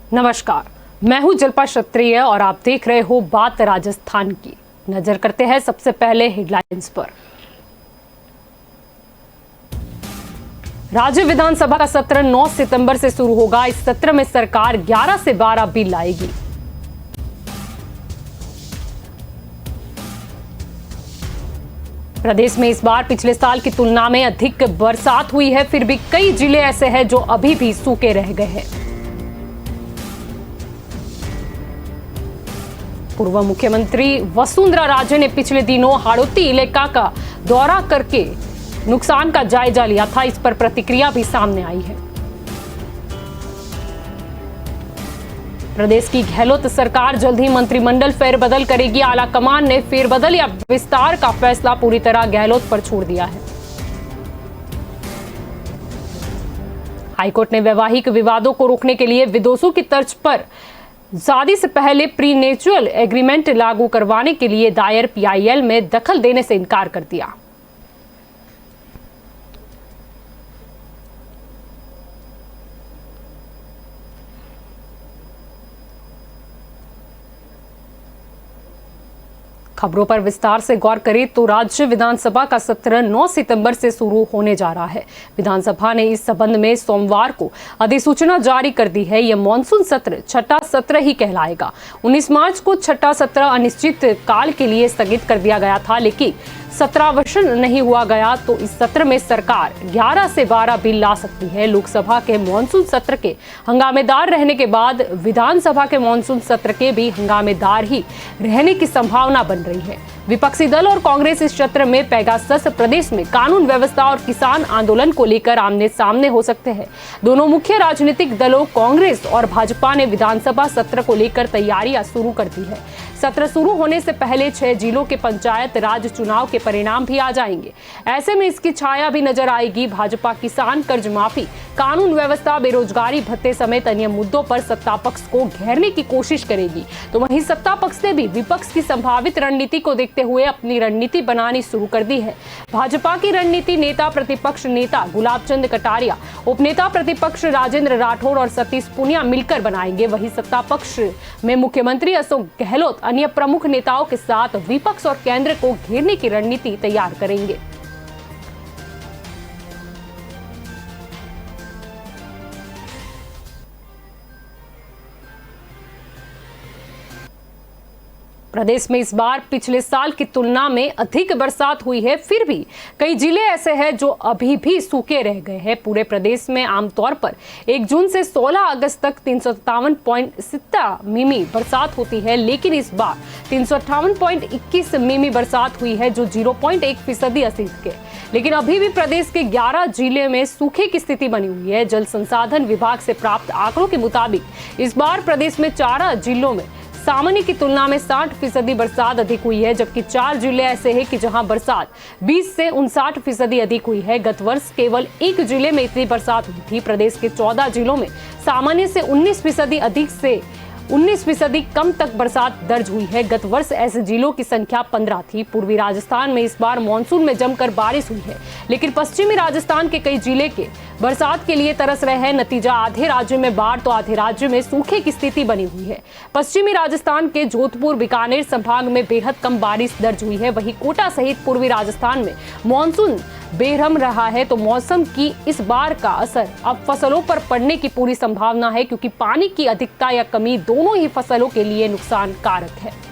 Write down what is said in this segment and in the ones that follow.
नमस्कार, मैं हूं जल्पा क्षत्रिय और आप देख रहे हो बात राजस्थान की। नजर करते हैं सबसे पहले हेडलाइंस पर। राज्य विधानसभा का सत्र 9 सितंबर से शुरू होगा। इस सत्र में सरकार 11 से 12 बिल लाएगी। प्रदेश में इस बार पिछले साल की तुलना में अधिक बरसात हुई है, फिर भी कई जिले ऐसे हैं जो अभी भी सूखे रह गए हैं। पूर्व मुख्यमंत्री वसुंधरा राजे ने पिछले दिनों हाड़ौती इलाका का दौरा करके नुकसान का जायजा लिया था। इस पर प्रतिक्रिया भी सामने आई है। प्रदेश की गहलोत सरकार जल्द ही मंत्रिमंडल फेरबदल करेगी। आलाकमान ने फेरबदल या विस्तार का फैसला पूरी तरह गहलोत पर छोड़ दिया है। हाईकोर्ट ने वैवाहिक विवादों को रोकने के लिए विदेशों की तर्ज पर शादी से पहले प्रीनेचुरल एग्रीमेंट लागू करवाने के लिए दायर पीआईएल में दखल देने से इनकार कर दिया। खबरों पर विस्तार से गौर करें तो राज्य विधानसभा का सत्र 9 सितंबर से शुरू होने जा रहा है। विधानसभा ने इस संबंध में सोमवार को अधिसूचना जारी कर दी है। यह मॉनसून सत्र छठा सत्र ही कहलाएगा। 19 मार्च को छठा सत्र अनिश्चित काल के लिए स्थगित कर दिया गया था, लेकिन सत्रावसान नहीं हुआ गया तो इस सत्र में सरकार 11 से 12 बिल ला सकती है। लोकसभा के मॉनसून सत्र के हंगामेदार रहने के बाद विधानसभा के मॉनसून सत्र के भी हंगामेदार ही रहने की संभावना बन रही है। विपक्षी दल और कांग्रेस इस सत्र में पेगासस प्रदेश में कानून व्यवस्था और किसान आंदोलन को लेकर आमने सामने हो सकते हैं। दोनों मुख्य राजनीतिक दलों कांग्रेस और भाजपा ने विधानसभा सत्र को लेकर तैयारियां शुरू कर दी है। सत्र शुरू होने से पहले 6 जिलों के पंचायत राज चुनाव के परिणाम भी आ जाएंगे। ऐसे में इसकी छाया भी नजर आएगी। भाजपा किसान कर्ज माफी, कानून व्यवस्था, बेरोजगारी भत्ते समेत अन्य मुद्दों पर सत्ता पक्ष को घेरने की कोशिश करेगी, तो वहीं सत्ता पक्ष ने भी विपक्ष की संभावित रणनीति को देखते हुए अपनी रणनीति बनानी शुरू कर दी है। भाजपा की रणनीति नेता प्रतिपक्ष नेता गुलाब चंद कटारिया, उपनेता प्रतिपक्ष राजेंद्र राठौर और सतीश पूनिया मिलकर बनाएंगे। वहीं सत्ता पक्ष में मुख्यमंत्री अशोक गहलोत अन्य प्रमुख नेताओं के साथ विपक्ष और केंद्र को घेरने की रणनीति तैयार करेंगे। प्रदेश में इस बार पिछले साल की तुलना में अधिक बरसात हुई है, फिर भी कई जिले ऐसे हैं जो अभी भी सूखे रह गए हैं। पूरे प्रदेश में आमतौर पर 1 जून से 16 अगस्त तक 357.7 मिमी बरसात होती है, लेकिन इस बार 358.21 मिमी बरसात हुई है, जो 0.1% अधिक है। लेकिन अभी भी प्रदेश के 11 जिले में सूखे की स्थिति बनी हुई है। जल संसाधन विभाग से प्राप्त आंकड़ों के मुताबिक इस बार प्रदेश में 4 जिलों में सामान्य की तुलना में 60% बरसात अधिक हुई है, जबकि 4 जिले ऐसे हैं कि जहां बरसात 20 से 59% अधिक हुई है। गत वर्ष केवल 1 जिले में इतनी बरसात हुई थी। प्रदेश के 14 जिलों में सामान्य से 19% अधिक से 19% कम तक बरसात दर्ज हुई है। गत वर्ष ऐसे जिलों की संख्या 15 थी। पूर्वी राजस्थान में इस बार मानसून में जमकर बारिश हुई है, लेकिन पश्चिमी राजस्थान के कई जिले के बरसात के लिए तरस रहे हैं। नतीजा आधे राज्य में बाढ़ तो आधे राज्य में सूखे की स्थिति बनी हुई है। पश्चिमी राजस्थान के जोधपुर बीकानेर संभाग में बेहद कम बारिश दर्ज हुई है। वहीं कोटा सहित पूर्वी राजस्थान में मानसून बेरहम रहा है, तो मौसम की इस बार का असर अब फसलों पर पड़ने की पूरी संभावना है, क्योंकि पानी की अधिकता या कमी दोनों ही फसलों के लिए नुकसान कारक है।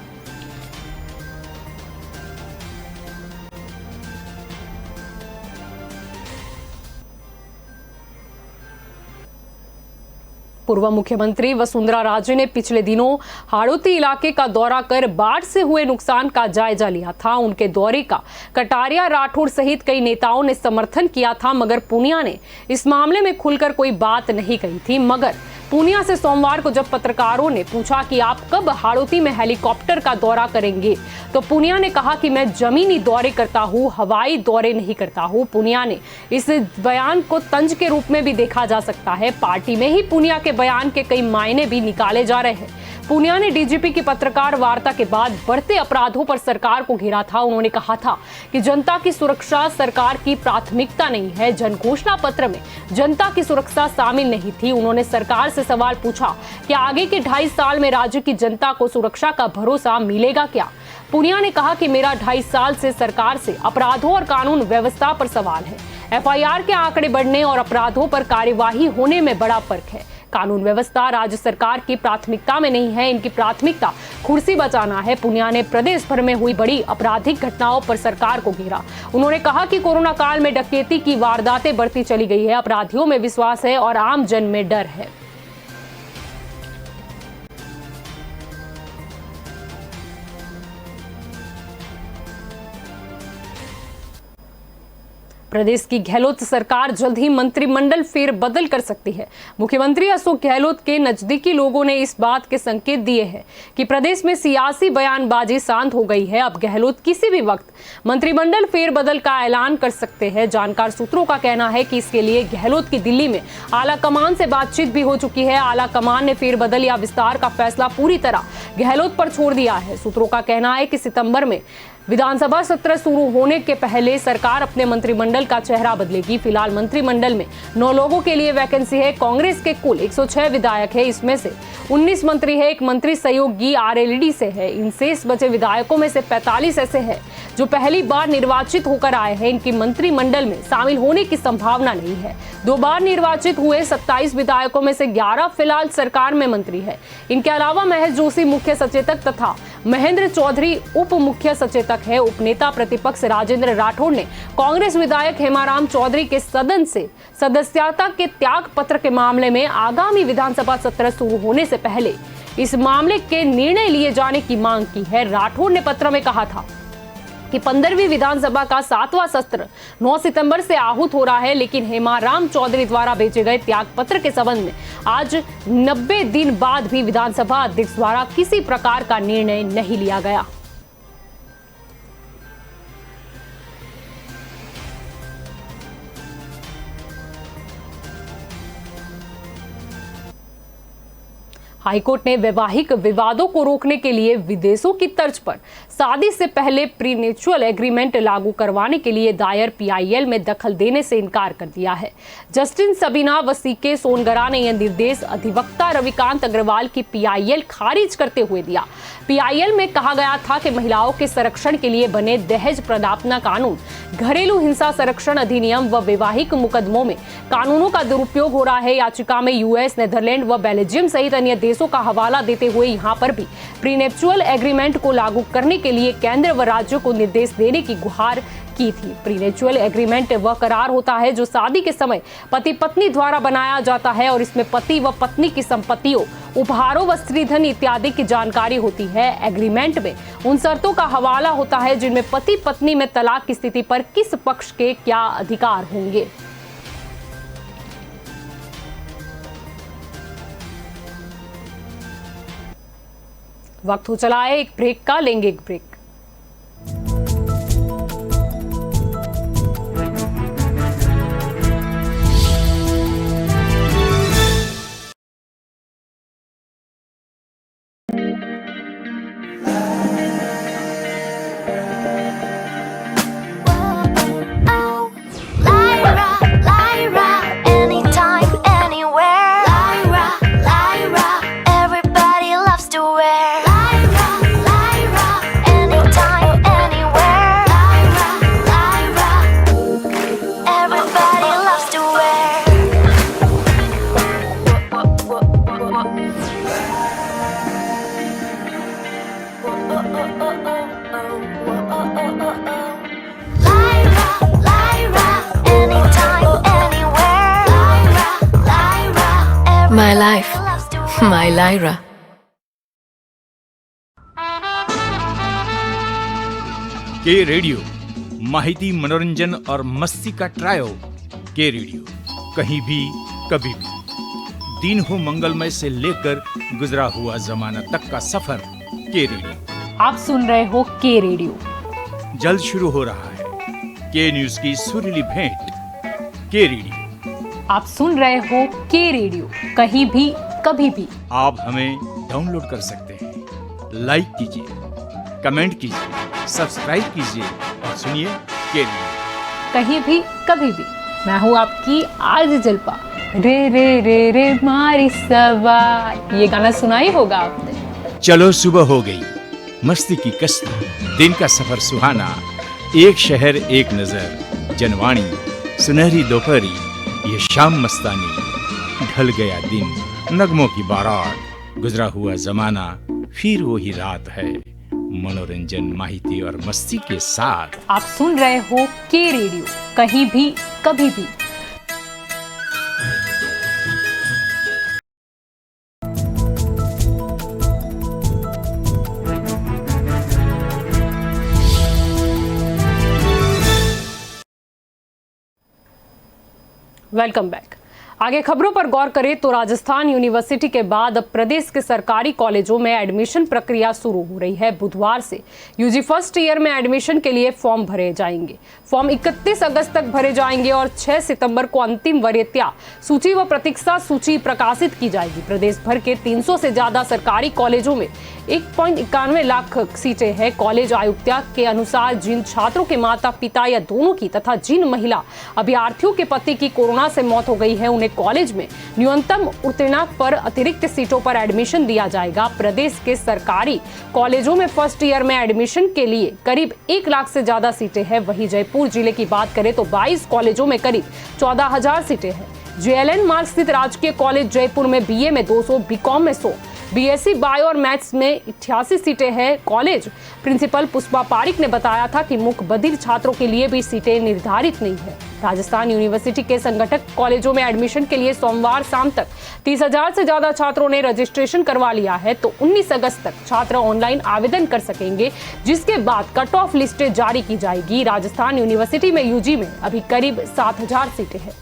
पूर्व मुख्यमंत्री वसुंधरा राजे ने पिछले दिनों हाड़ौती इलाके का दौरा कर बाढ़ से हुए नुकसान का जायजा लिया था। उनके दौरे का कटारिया, राठौर सहित कई नेताओं ने समर्थन किया था, मगर पूनिया ने इस मामले में खुलकर कोई बात नहीं कही थी। मगर पूनिया से सोमवार को जब पत्रकारों ने पूछा कि आप कब हाड़ौती में हेलीकॉप्टर का दौरा करेंगे, तो पूनिया ने कहा कि मैं जमीनी दौरे करता हूं, हवाई दौरे नहीं करता हूं। पूनिया ने इस बयान को तंज के रूप में भी देखा जा सकता है। पार्टी में ही पूनिया के बयान के कई मायने भी निकाले जा रहे हैं। पूनिया ने डीजीपी की पत्रकार वार्ता के बाद बढ़ते अपराधों पर सरकार को घेरा था। उन्होंने कहा था कि जनता की सुरक्षा सरकार की प्राथमिकता नहीं है। जन घोषणा पत्र में जनता की सुरक्षा शामिल नहीं थी। उन्होंने सरकार से सवाल पूछा कि आगे के 2.5 साल में राज्य की जनता को सुरक्षा का भरोसा मिलेगा क्या। पूनिया ने कहा कि मेरा 2.5 साल से सरकार से अपराधों और कानून व्यवस्था पर सवाल है। एफआईआर के आंकड़े बढ़ने और अपराधों पर कार्यवाही होने में बड़ा फर्क है। कानून व्यवस्था राज्य सरकार की प्राथमिकता में नहीं है, इनकी प्राथमिकता कुर्सी बचाना है। पूनिया ने प्रदेश भर में हुई बड़ी आपराधिक घटनाओं पर सरकार को घेरा। उन्होंने कहा कि कोरोना काल में डकैती की वारदातें बढ़ती चली गई है, अपराधियों में विश्वास है और आम जन में डर है। प्रदेश की गहलोत सरकार जल्द ही मंत्रिमंडल फेरबदल कर सकती है। मुख्यमंत्री अशोक गहलोत के नजदीकी लोगों ने इस बात के संकेत दिए हैं कि प्रदेश में सियासी बयानबाजी शांत हो गई है। अब गहलोत किसी भी वक्त मंत्रिमंडल फेरबदल का ऐलान कर सकते हैं। जानकार सूत्रों का कहना है कि इसके लिए गहलोत की दिल्ली में आला कमान से बातचीत भी हो चुकी है। आला कमान ने फेरबदल या विस्तार का फैसला पूरी तरह गहलोत पर छोड़ दिया है। सूत्रों का कहना है कि सितंबर में विधानसभा सत्र शुरू होने के पहले सरकार अपने मंत्रिमंडल का चेहरा बदलेगी। फिलहाल मंत्रिमंडल में 9 लोगों के लिए वैकेंसी है। कांग्रेस के कुल 106 विधायक है, इसमें से 19 मंत्री है। एक मंत्री सहयोगी आरएलडी से है। इन शेष बचे विधायकों में से 45 ऐसे हैं जो पहली बार निर्वाचित होकर आए हैं। इनकी मंत्रिमंडल में शामिल होने की संभावना नहीं है। 2 बार निर्वाचित हुए 27 विधायकों में से 11 फिलहाल सरकार में मंत्री है। इनके अलावा महेश जोशी मुख्य सचेतक तथा महेंद्र चौधरी उप मुख्य सचेतक है। उपनेता प्रतिपक्ष राजेंद्र राठौड़ ने कांग्रेस विधायक हेमाराम चौधरी के सदन से सदस्यता के त्याग पत्र के मामले में आगामी विधानसभा सत्र शुरू होने से पहले इस मामले के निर्णय लिए जाने की मांग की है। राठौड़ ने पत्र में कहा था कि 15वीं विधानसभा का 7वां सत्र 9 सितंबर से आहूत हो रहा है, लेकिन हेमाराम चौधरी द्वारा भेजे गए त्याग पत्र के संबंध में आज 90 दिन बाद भी विधानसभा अध्यक्ष द्वारा किसी प्रकार का निर्णय नहीं लिया गया। हाईकोर्ट ने वैवाहिक विवादों को रोकने के लिए विदेशों की तर्ज पर शादी से पहले प्रीनेचुरल एग्रीमेंट लागू करवाने के लिए दायर पीआईएल में दखल देने से इनकार कर दिया है। जस्टिस सबीना व सीके सोनगरा ने यह निर्देश अधिवक्ता रविकांत अग्रवाल की पीआईएल खारिज करते हुए दिया। पीआईएल में कहा गया था कि महिलाओं के संरक्षण के लिए बने दहेज प्रावधान कानून, घरेलू हिंसा संरक्षण अधिनियम व वैवाहिक मुकदमों में कानूनों का दुरुपयोग हो रहा है। याचिका में यूएस, नेदरलैंड व बेल्जियम सहित अन्य देशों का हवाला देते हुए यहां पर भी प्रीनेचुरल एग्रीमेंट को लागू करने के लिए केंद्र व राज्यों को निर्देश देने की गुहार की थी। प्रीनेचुरल एग्रीमेंट वह करार होता है जो शादी के समय पति पत्नी द्वारा बनाया जाता है और इसमें पति व पत्नी की संपत्तियों, उपहारों व स्त्रीधन इत्यादि की जानकारी होती है। एग्रीमेंट में उन शर्तों का हवाला होता है जिनमें पति पत्नी में तलाक की स्थिति पर किस पक्ष के क्या अधिकार होंगे। वक्त हो चला है एक ब्रेक का, लेंगे एक break. My life, my Lyra. के रेडियो माहिती, मनोरंजन और मस्ती का ट्रायो। के रेडियो कहीं भी कभी भी, दिन हो मंगलमय से लेकर गुजरा हुआ जमाना तक का सफर। के रेडियो आप सुन रहे हो के रेडियो। जल्द शुरू हो रहा है के न्यूज की सुरीली भेंट। के रेडियो आप सुन रहे हो के रेडियो, कहीं भी कभी भी। आप हमें डाउनलोड कर सकते हैं। लाइक कीजिए, कमेंट कीजिए, सब्सक्राइब कीजिए और सुनिए के रेडियो। कहीं भी कभी भी। मैं हूँ आपकी आरजे जल्पा। रे रे रे रे मारी सवा, ये गाना सुना ही होगा आपने। चलो सुबह हो गई, मस्ती की कश्ती, दिन का सफर सुहाना, एक शहर एक नजर, जनवाणी, सुनहरी दोपहरी, ये शाम मस्तानी, ढल गया दिन, नगमों की बारात, गुजरा हुआ जमाना, फिर वही रात है, मनोरंजन, माहिती और मस्ती के साथ। आप सुन रहे हो के रेडियो, कहीं भी कभी भी। Welcome back. आगे खबरों पर गौर करें तो राजस्थान यूनिवर्सिटी के बाद अब प्रदेश के सरकारी कॉलेजों में एडमिशन प्रक्रिया शुरू हो रही है। बुधवार से यूजी फर्स्ट ईयर में एडमिशन के लिए फॉर्म भरे जाएंगे। फॉर्म 31 अगस्त तक भरे जाएंगे और 6 सितंबर को अंतिम वरीयता सूची व प्रतीक्षा सूची प्रकाशित की जाएगी। प्रदेश भर के 300 से ज्यादा सरकारी कॉलेजों में 1.91 लाख सीटें हैं। कॉलेज आयुक्ता के अनुसार जिन छात्रों के माता पिता या दोनों की तथा जिन महिला अभ्यर्थियों के पति की कोरोना से मौत हो गई है, उन्हें कॉलेज में न्यूनतम उत्तीर्णता पर अतिरिक्त सीटों पर एडमिशन दिया जाएगा। प्रदेश के सरकारी कॉलेजों में फर्स्ट ईयर में एडमिशन के लिए करीब 1 लाख से ज्यादा सीटें हैं। वहीं जयपुर जिले की बात करें तो 22 कॉलेजों में करीब 14,000 सीटें हैं। JLN मार्ग स्थित राजकीय कॉलेज जयपुर में BA में 200, BCom में 100, BSc बायो और मैथ्स में 88 सीटें हैं। कॉलेज प्रिंसिपल पुष्पा पारिक ने बताया था कि मुख्य बधिर छात्रों के लिए भी सीटें निर्धारित नहीं है। राजस्थान यूनिवर्सिटी के संगठक कॉलेजों में एडमिशन के लिए सोमवार शाम तक 30,000 से ज्यादा छात्रों ने रजिस्ट्रेशन करवा लिया है, तो 19 अगस्त तक छात्र ऑनलाइन आवेदन कर सकेंगे, जिसके बाद कट ऑफ लिस्टें जारी की जाएगी। राजस्थान यूनिवर्सिटी में यूजी में अभी करीब 7,000 सीटें हैं।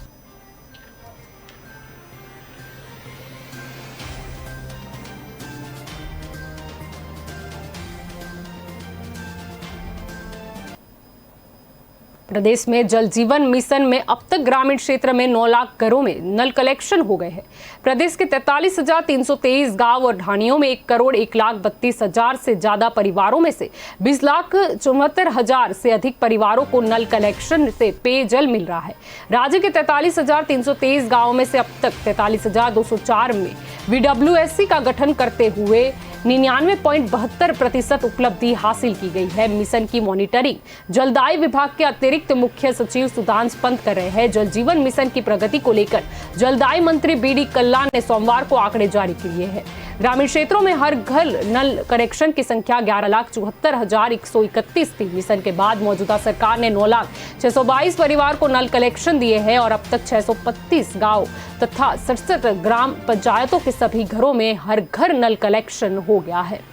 प्रदेश में जल जीवन मिशन में अब तक ग्रामीण क्षेत्र में 9 लाख घरों में नल कलेक्शन हो गए हैं। प्रदेश के 43,323 गांव और ढाणियों में 1,31,32,000 से ज्यादा परिवारों में से 20,74,000 से अधिक परिवारों को नल कलेक्शन से पेयजल मिल रहा है। राज्य के 43,323 गांवों में से अब तक 43,204 में VWSC का गठन करते हुए 99.72% उपलब्धि हासिल की गई है। मिशन की मॉनिटरिंग जलदाय विभाग के अतिरिक्त मुख्य सचिव सुधांशु पंत कर रहे हैं। जल जीवन मिशन की प्रगति को लेकर जलदाय मंत्री BD कल्ला ने सोमवार को आंकड़े जारी किए हैं। ग्रामीण क्षेत्रों में हर घर नल कनेक्शन की संख्या 11,74,131 थी। मिशन के बाद मौजूदा सरकार ने 9,622 परिवार को नल कनेक्शन दिए हैं और अब तक 635 गांव तथा 67 ग्राम पंचायतों के सभी घरों में हर घर नल कनेक्शन हो गया है।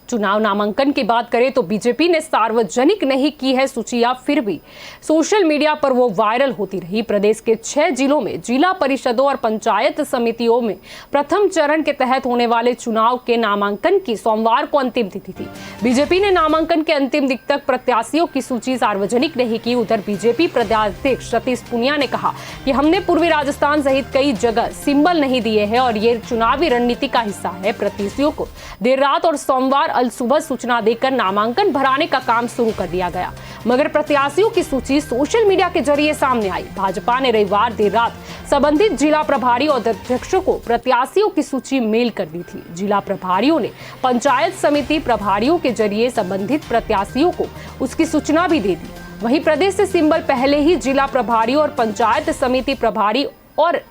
चुनाव नामांकन की बात करें तो बीजेपी ने सार्वजनिक नहीं की है सूचियां, फिर भी सोशल मीडिया पर वो वायरल होती रही। प्रदेश के 6 जिलों में जिला परिषदों और पंचायत समितियों में प्रथम चरण के तहत होने वाले चुनाव के नामांकन की सोमवार को अंतिम तिथि थी। बीजेपी ने नामांकन के अंतिम दिन तक प्रत्याशियों की सूची सार्वजनिक नहीं की। उधर बीजेपी प्रदेशाध्यक्ष सतीश पूनिया ने कहा कि हमने पूर्वी राजस्थान सहित कई जगह सिंबल नहीं दिए हैं और ये चुनावी रणनीति का हिस्सा है। प्रत्याशियों को देर रात और सोमवार अल सुबह सूचना देकर नामांकन भराने का काम शुरू कर दिया गया, मगर प्रत्याशियों की सूची सोशल मीडिया के जरिए सामने आई। भाजपा ने रविवार देर रात संबंधित जिला प्रभारी और अध्यक्षों को प्रत्याशियों की सूची मेल कर दी थी। जिला प्रभारियों ने पंचायत समिति प्रभारियों के जरिए संबंधित प्रत्याशियों को उसकी सूचना भी दे दी। वहीं प्रदेश से सिंबल पहले ही जिला प्रभारियों और पंचायत समिति प्रभारी और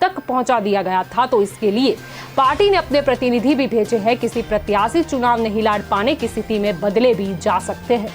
तक पहुंचा दिया गया था, तो इसके लिए पार्टी ने अपने प्रतिनिधि भी भेजे हैं। किसी प्रत्याशी चुनाव नहीं लड़ पाने की स्थिति में बदले भी जा सकते हैं।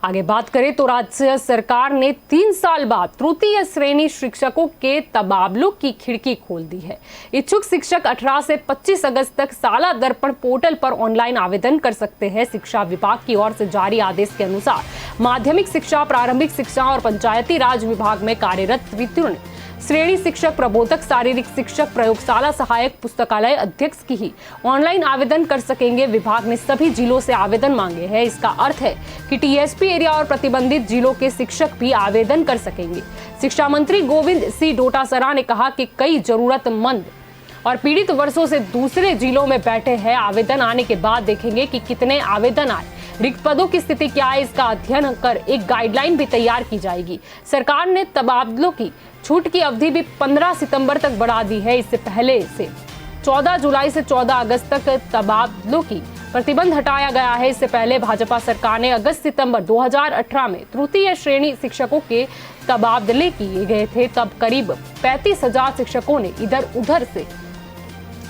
आगे बात करें तो राज्य सरकार ने 3 साल बाद तृतीय श्रेणी शिक्षकों के तबादलों की खिड़की खोल दी है। इच्छुक शिक्षक 18 से 25 अगस्त तक साला दर्पण पोर्टल पर ऑनलाइन आवेदन कर सकते हैं। शिक्षा विभाग की ओर से जारी आदेश के अनुसार माध्यमिक शिक्षा, प्रारंभिक शिक्षा और पंचायती राज विभाग में कार्यरत तृतीय श्रेणी शिक्षक, प्रबोधक, शारीरिक शिक्षक, प्रयोगशाला सहायक, पुस्तकालय अध्यक्ष की ही ऑनलाइन आवेदन कर सकेंगे। विभाग ने सभी जिलों से आवेदन मांगे हैं। इसका अर्थ है कि टीएसपी एरिया और प्रतिबंधित जिलों के शिक्षक भी आवेदन कर सकेंगे। शिक्षा मंत्री गोविंद सिंह डोटासरा ने कहा कि कई जरूरतमंद और पीड़ित वर्षों से दूसरे जिलों में बैठे हैं। आवेदन आने के बाद देखेंगे कि कितने आवेदन आए, रिक्त पदों की स्थिति क्या है, इसका अध्ययन कर एक गाइडलाइन भी तैयार की जाएगी। सरकार ने तबादलों की छूट की अवधि भी 15 सितंबर तक बढ़ा दी है। इससे पहले से 14 जुलाई से 14 अगस्त तक तबादलों की प्रतिबंध हटाया गया है। इससे पहले भाजपा सरकार ने अगस्त-सितंबर 2018 में तृतीय श्रेणी शिक्षकों के तबादले किए गए थे। तब करीब 35,000 शिक्षकों ने इधर उधर से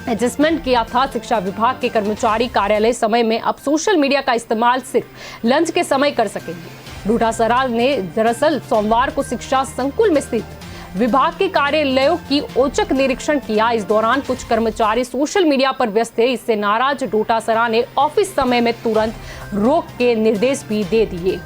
एडजस्टमेंट किया था। शिक्षा विभाग के कर्मचारी कार्यालय समय में अब सोशल मीडिया का इस्तेमाल सिर्फ लंच के समय कर सकेंगे। डोटासरा ने दरअसल सोमवार को शिक्षा संकुल में स्थित विभाग के कार्यालयों की औचक निरीक्षण किया। इस दौरान कुछ कर्मचारी सोशल मीडिया पर व्यस्त थे। इससे नाराज डोटासरा ने ऑफिस समय में तुरंत रोक के निर्देश भी दे दिए।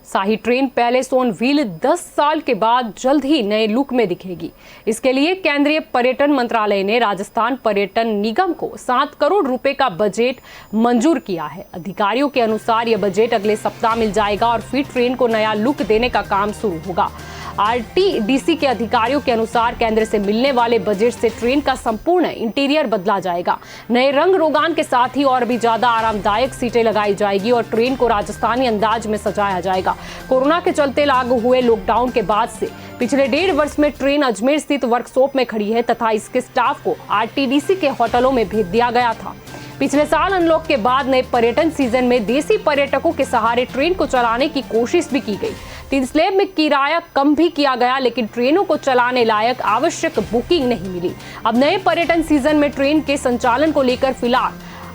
शाही ट्रेन पहले सोन व्हील 10 साल के बाद जल्द ही नए लुक में दिखेगी। इसके लिए केंद्रीय पर्यटन मंत्रालय ने राजस्थान पर्यटन निगम को 7 करोड़ रुपए का बजट मंजूर किया है। अधिकारियों के अनुसार यह बजट अगले सप्ताह मिल जाएगा और फिर ट्रेन को नया लुक देने का काम शुरू होगा। आरटीडीसी के अधिकारियों के अनुसार केंद्र से मिलने वाले बजट से ट्रेन का संपूर्ण इंटीरियर बदला जाएगा। नए रंग रोगान के साथ ही और भी ज्यादा आरामदायक सीटें लगाई जाएगी और ट्रेन को राजस्थानी अंदाज में सजाया जाएगा। कोरोना के चलते लागू हुए लॉकडाउन के बाद से पिछले 1.5 वर्ष में ट्रेन अजमेर स्थित वर्कशॉप में खड़ी है तथा इसके स्टाफ को आरटीडीसी के होटलों में भेज दिया गया था। पिछले साल अनलॉक के बाद नए पर्यटन सीजन में देसी पर्यटकों के सहारे ट्रेन को चलाने की कोशिश भी की गई। 3 स्लैब में किराया कम भी किया गया, लेकिन ट्रेनों को चलाने लायक आवश्यक बुकिंग नहीं मिली। अब नए पर्यटन सीजन में ट्रेन के संचालन को लेकर फिलहाल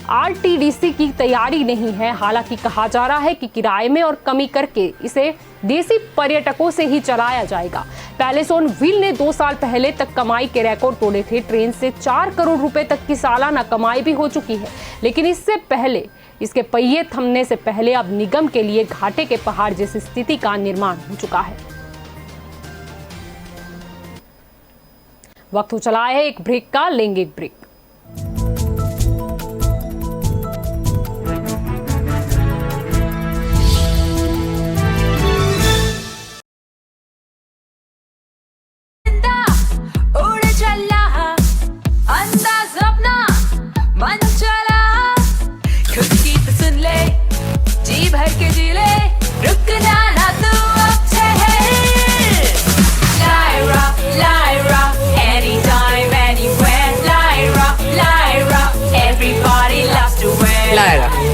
आरटीडीसी की तैयारी नहीं है। हालांकि कहा जा रहा है कि किराए में और कमी करके इसे देसी पर्यटकों से ही चलाया जाएगा। पहले सोन व्हील ने 2 साल पहले तक कमाई के रिकॉर्ड तोड़े थे। ट्रेन से 4 करोड़ रुपए तक की सालाना कमाई भी हो चुकी है, लेकिन इससे पहले इसके पहिए थमने से पहले अब निगम के लिए घाटे के पहाड़ जैसी स्थिति का निर्माण हो चुका है। वक्त हो चला है एक ब्रेक का, लेंगे एक ब्रेक।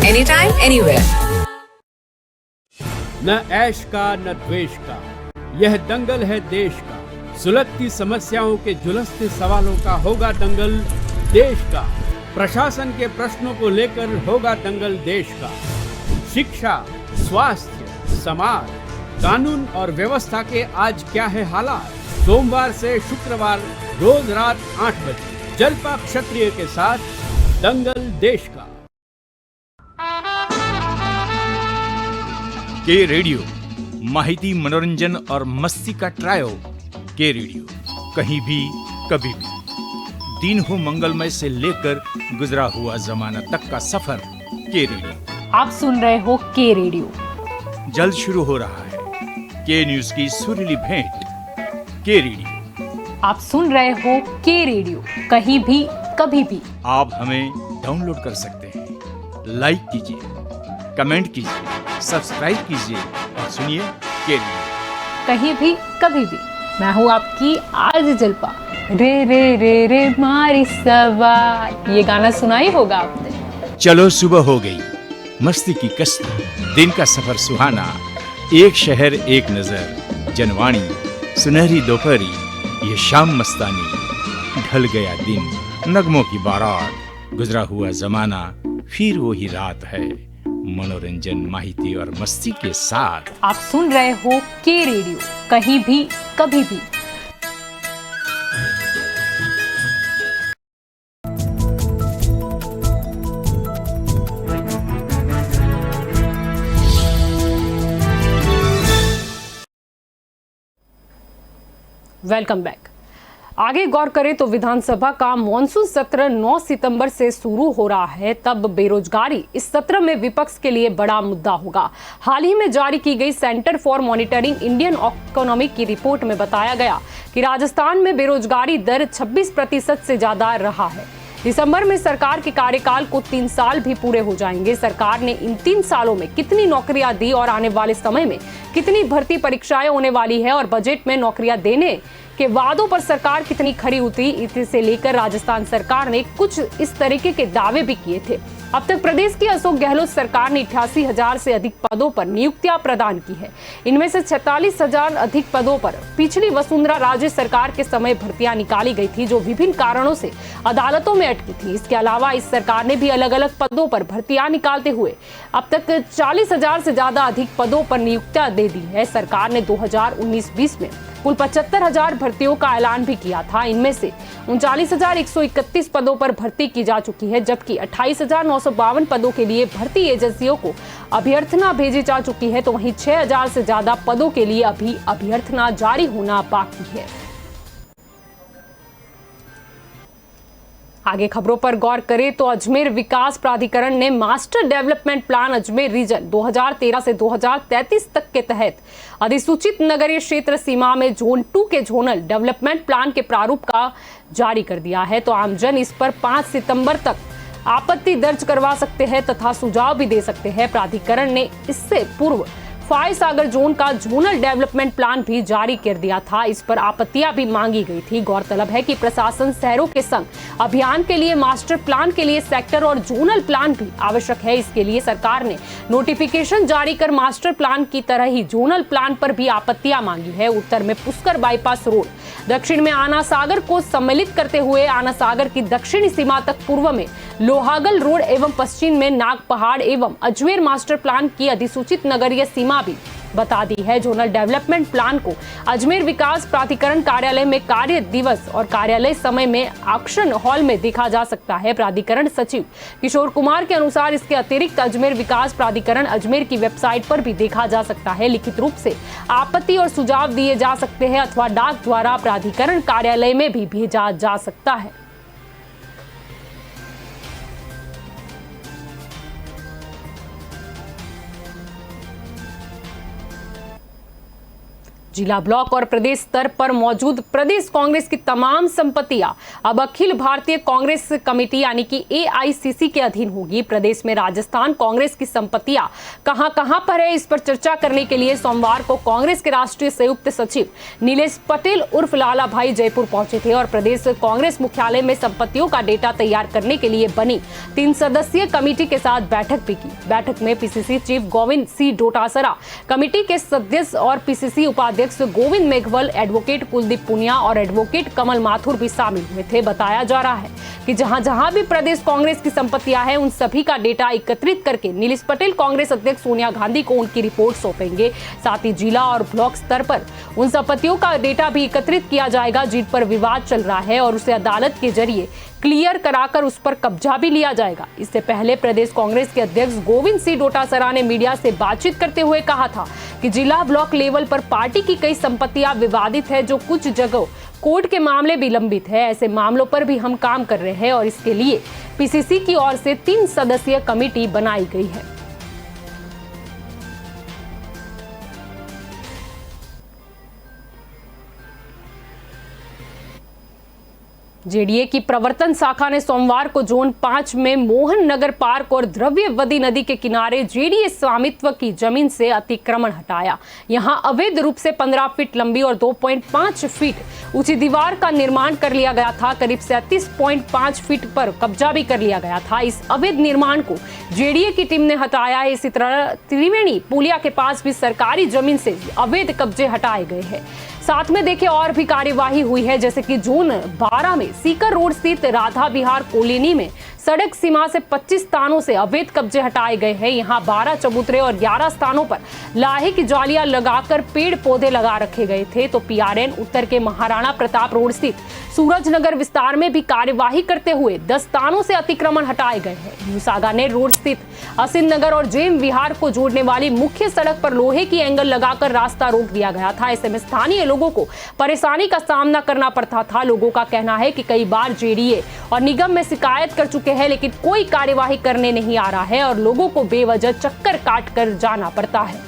Anytime, anywhere. न ऐश का न द्वेष का, यह दंगल है देश का। सुलगती समस्याओं के झुलसते सवालों का होगा दंगल देश का। प्रशासन के प्रश्नों को लेकर होगा दंगल देश का। शिक्षा, स्वास्थ्य, समाज, कानून और व्यवस्था के आज क्या है हालात। सोमवार से शुक्रवार रोज रात 8 बजे जलपा क्षत्रिय के साथ दंगल देश का। के रेडियो माहिती, मनोरंजन और मस्ती का ट्रायो। के रेडियो कहीं भी कभी भी, दिन हो मंगलमय से लेकर गुजरा हुआ जमाना तक का सफर। के रेडियो आप सुन रहे हो के रेडियो। जल्द शुरू हो रहा है के न्यूज की सुरीली भेंट। के रेडियो आप सुन रहे हो के रेडियो, कहीं भी कभी भी। आप हमें डाउनलोड कर सकते हैं। लाइक कीजिए, कमेंट कीजिए, सब्सक्राइब कीजिए और सुनिए के रेडियो कहीं भी कभी भी। मैं हूँ आपकी आज जलपा। रे रे रे रे मारी सवार, ये गाना सुना ही होगा आपने। चलो सुबह हो गई, मस्ती की कश्ती, दिन का सफर सुहाना, एक शहर एक नजर, जनवाणी, सुनहरी दोपहरी, ये शाम मस्तानी, ढल गया दिन, नगमों की बारात, गुजरा हुआ जमाना, फिर वही रात है, मनोरंजन, माहिती और मस्ती के साथ। आप सुन रहे हो के रेडियो, कहीं भी कभी भी। Welcome back. आगे गौर करें तो विधानसभा का मॉनसून सत्र 9 सितंबर से शुरू हो रहा है, तब बेरोजगारी इस सत्र में विपक्ष के लिए बड़ा मुद्दा होगा। हाल ही में जारी की गई centre for monitoring Indian economy की रिपोर्ट में बताया गया कि राजस्थान में बेरोजगारी दर 26% से ज्यादा रहा है। दिसंबर में सरकार के कार्यकाल को 3 साल भी पूरे हो जाएंगे। सरकार ने इन 3 सालों में कितनी नौकरियां दी और आने वाले समय में कितनी भर्ती परीक्षाएं होने वाली है और बजट में नौकरियां देने के वादों पर सरकार कितनी खरी उतरी, इसे लेकर राजस्थान सरकार ने कुछ इस तरीके के दावे भी किए थे। अब तक प्रदेश की अशोक गहलोत सरकार ने 88,000 से अधिक पदों पर नियुक्तियां प्रदान की है। इनमें से 46,000 अधिक पदों पर पिछली वसुंधरा राजे सरकार के समय भर्तियां निकाली गई थी, जो विभिन्न कारणों से अदालतों में अटकी थी। इसके अलावा इस सरकार ने भी अलग अलग पदों पर भर्तियां निकालते हुए अब तक 40,000 से ज्यादा अधिक पदों पर नियुक्तियां दे दी है। सरकार ने 2019-20 में कुल 75,000 भर्तियों का ऐलान भी किया था। इनमें से 39,131 पदों पर भर्ती की जा चुकी है, जबकि 28,952 पदों के लिए भर्ती एजेंसियों को अभ्यर्थना भेजी जा चुकी है, तो वहीं 6,000 से ज्यादा पदों के लिए अभी अभ्यर्थना जारी होना बाकी है। आगे खबरों पर गौर करें तो अजमेर विकास प्राधिकरण ने master development plan Ajmer region 2013 से 2033 तक के तहत अधिसूचित नगरीय क्षेत्र सीमा में जोन 2 के जोनल डेवलपमेंट प्लान के प्रारूप का जारी कर दिया है। तो आमजन इस पर 5 सितंबर तक आपत्ति दर्ज करवा सकते हैं तथा सुझाव भी दे सकते हैं। प्राधिकरण ने इससे पूर्व फाय सागर जोन का जोनल डेवलपमेंट प्लान भी जारी कर दिया था। इस पर आपत्तियां भी मांगी गई थी। गौरतलब है कि प्रशासन शहरों के संग अभियान के लिए मास्टर प्लान के लिए सेक्टर और जोनल प्लान भी आवश्यक है। इसके लिए सरकार ने नोटिफिकेशन जारी कर मास्टर प्लान की तरह ही जोनल प्लान पर भी आपत्तियां मांगी है। उत्तर में पुष्कर बाईपास रोड, दक्षिण में आना सागर को सम्मिलित करते हुए आना सागर की दक्षिणी सीमा तक, पूर्व में लोहागल रोड एवं पश्चिम में नाग पहाड़ एवं अजमेर मास्टर प्लान की अधिसूचित नगरीय सीमा भी बता दी है। जोनल डेवलपमेंट प्लान को अजमेर विकास प्राधिकरण कार्यालय में कार्य दिवस और कार्यालय समय में ऑक्शन हॉल में देखा जा सकता है। प्राधिकरण सचिव किशोर कुमार के अनुसार इसके अतिरिक्त अजमेर विकास प्राधिकरण अजमेर की वेबसाइट पर भी देखा जा सकता है। लिखित रूप से आपत्ति और सुझाव दिए जा सकते हैं अथवा डाक द्वारा प्राधिकरण कार्यालय में भी भेजा जा सकता है। जिला, ब्लॉक और प्रदेश स्तर पर मौजूद प्रदेश कांग्रेस की तमाम संपत्तियां अब अखिल भारतीय कांग्रेस कमेटी यानी कि AICC के अधीन होगी। प्रदेश में राजस्थान कांग्रेस की संपत्तियां कहां पर है, इस पर चर्चा करने के लिए सोमवार को कांग्रेस के राष्ट्रीय संयुक्त सचिव नीलेश पटेल उर्फ लाला भाई जयपुर पहुंचे थे और प्रदेश कांग्रेस मुख्यालय में संपत्तियों का डेटा तैयार करने के लिए बनी 3 सदस्यीय कमेटी के साथ बैठक भी की। बैठक में PCC चीफ गोविंद सी डोटासरा, कमेटी के सदस्य और PCC उपाध्यक्ष गोविंद मेघवल, एडवोकेट कुलदीप पुनिया और एडवोकेट कमल माथुर भी शामिल हुए थे। बताया जा रहा है कि जहां जहां भी प्रदेश कांग्रेस की संपत्तियां हैं, उन सभी का डेटा एकत्रित करके नीलेश पटेल कांग्रेस अध्यक्ष सोनिया गांधी को उनकी रिपोर्ट सौंपेंगे। साथ ही जिला और ब्लॉक स्तर पर उन संपत्तियों का डेटा भी एकत्रित किया जाएगा जिन पर विवाद चल रहा है और उसे अदालत के जरिए क्लियर कराकर उस पर कब्जा भी लिया जाएगा। इससे पहले प्रदेश कांग्रेस के अध्यक्ष गोविंद सिंह डोटासरा ने मीडिया से बातचीत करते हुए कहा था कि जिला ब्लॉक लेवल पर पार्टी की कई संपत्तियां विवादित है, जो कुछ जगह कोर्ट के मामले भी लंबित है। ऐसे मामलों पर भी हम काम कर रहे हैं और इसके लिए PCC की ओर से 3 सदस्यीय कमेटी बनाई गई है। JDA की प्रवर्तन शाखा ने सोमवार को जोन 5 में मोहन नगर पार्क और द्रव्यवती नदी के किनारे JDA स्वामित्व की जमीन से अतिक्रमण हटाया। यहां अवैध रूप से 15 फीट लंबी और 2.5 फीट ऊंची दीवार का निर्माण कर लिया गया था। करीब 37.5 फीट पर कब्जा भी कर लिया गया था। इस अवैध निर्माण को JDA की टीम ने हटाया है। इसी तरह त्रिवेणी पुलिया के पास भी सरकारी जमीन से अवैध कब्जे हटाए गए हैं। साथ में देखिए और भी कार्यवाही हुई है, जैसे कि जोन 12 में सीकर रोड स्थित राधा विहार कॉलोनी में सड़क सीमा से 25 स्थानों से अवैध कब्जे हटाए गए हैं। यहाँ 12 चबूतरे और 11 स्थानों पर लाहे की जालियां लगाकर पेड़ पौधे लगा रखे गए थे। तो पीआरएन उत्तर के महाराणा प्रताप रोड स्थित सूरजनगर विस्तार में भी कार्यवाही करते हुए 10 स्थानों से अतिक्रमण हटाए गए हैं। न्यू सागानेर रोड स्थित असिन नगर और जैन विहार को जोड़ने वाली मुख्य सड़क पर लोहे की एंगल लगाकर रास्ता रोक दिया गया था। ऐसे में स्थानीय लोगों को परेशानी का सामना करना पड़ता था। लोगों का कहना है कि कई बार जेडीए और निगम में शिकायत कर चुके हैं, लेकिन कोई कार्यवाही करने नहीं आ रहा है और लोगों को बेवजह चक्कर काट कर जाना पड़ता है।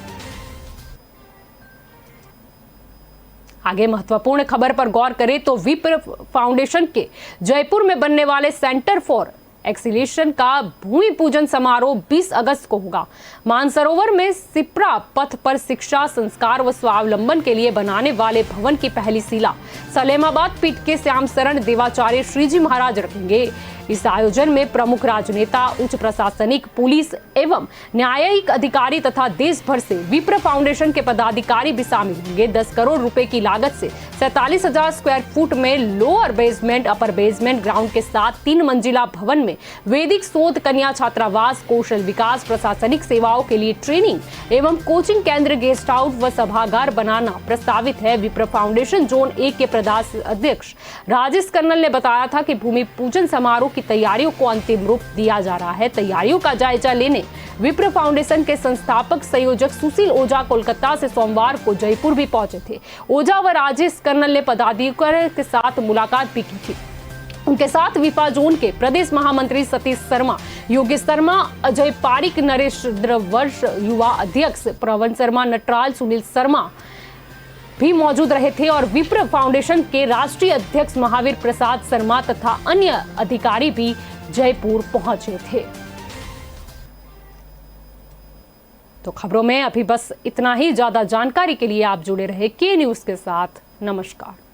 आगे महत्वपूर्ण खबर पर गौर करें तो विप्र फाउंडेशन के जयपुर में बनने वाले सेंटर फॉर एक्सीलेशन का भूमि पूजन समारोह 20 अगस्त को होगा। मानसरोवर में सिप्रा पथ पर शिक्षा, संस्कार व स्वावलंबन के लिए बनाने वाले भवन की पहली शिला सलेमाबाद पीठ के श्याम शरण देवाचार्य श्रीजी महाराज रखेंगे। इस आयोजन में प्रमुख राजनेता, उच्च प्रशासनिक, पुलिस एवं न्यायिक अधिकारी तथा देश भर से विप्र फाउंडेशन के पदाधिकारी भी शामिल होंगे। 10 करोड़ रुपए की लागत से 47,000 स्क्वायर फुट में लोअर बेसमेंट, अपर बेसमेंट, ग्राउंड के साथ 3 मंजिला भवन में वैदिक शोध, कन्या छात्रावास, कौशल विकास, प्रशासनिक सेवाओं के लिए ट्रेनिंग एवं कोचिंग केंद्र, गेस्ट हाउस व सभागार बनाना प्रस्तावित है। विप्र फाउंडेशन जोन 1 के प्रदेश अध्यक्ष राजेश कन्नल ने बताया था कि भूमि पूजन समारोह की तैयारियों को अंतिम रूप दिया जा रहा है। तैयारियों का जायजा लेने विप्र फाउंडेशन के संस्थापक संयोजक सुशील ओझा कोलकाता से सोमवार को जयपुर भी पहुंचे थे। ओझा व राजेश कन्नल ने पदाधिकारियों के साथ मुलाकात भी की थी। उनके साथ विपा जोन के प्रदेश महामंत्री सतीश शर्मा, योगेश शर्मा, अजय पारिक, नरेश द्रवर्ष, युवा अध्यक्ष प्रवन शर्मा, नटराज, सुनील शर्मा भी मौजूद रहे थे और विप्र फाउंडेशन के राष्ट्रीय अध्यक्ष महावीर प्रसाद शर्मा तथा अन्य अधिकारी भी जयपुर पहुंचे थे। तो खबरों में अभी बस इतना ही। ज्यादा जानकारी के लिए आप जुड़े रहे के न्यूज के साथ। नमस्कार।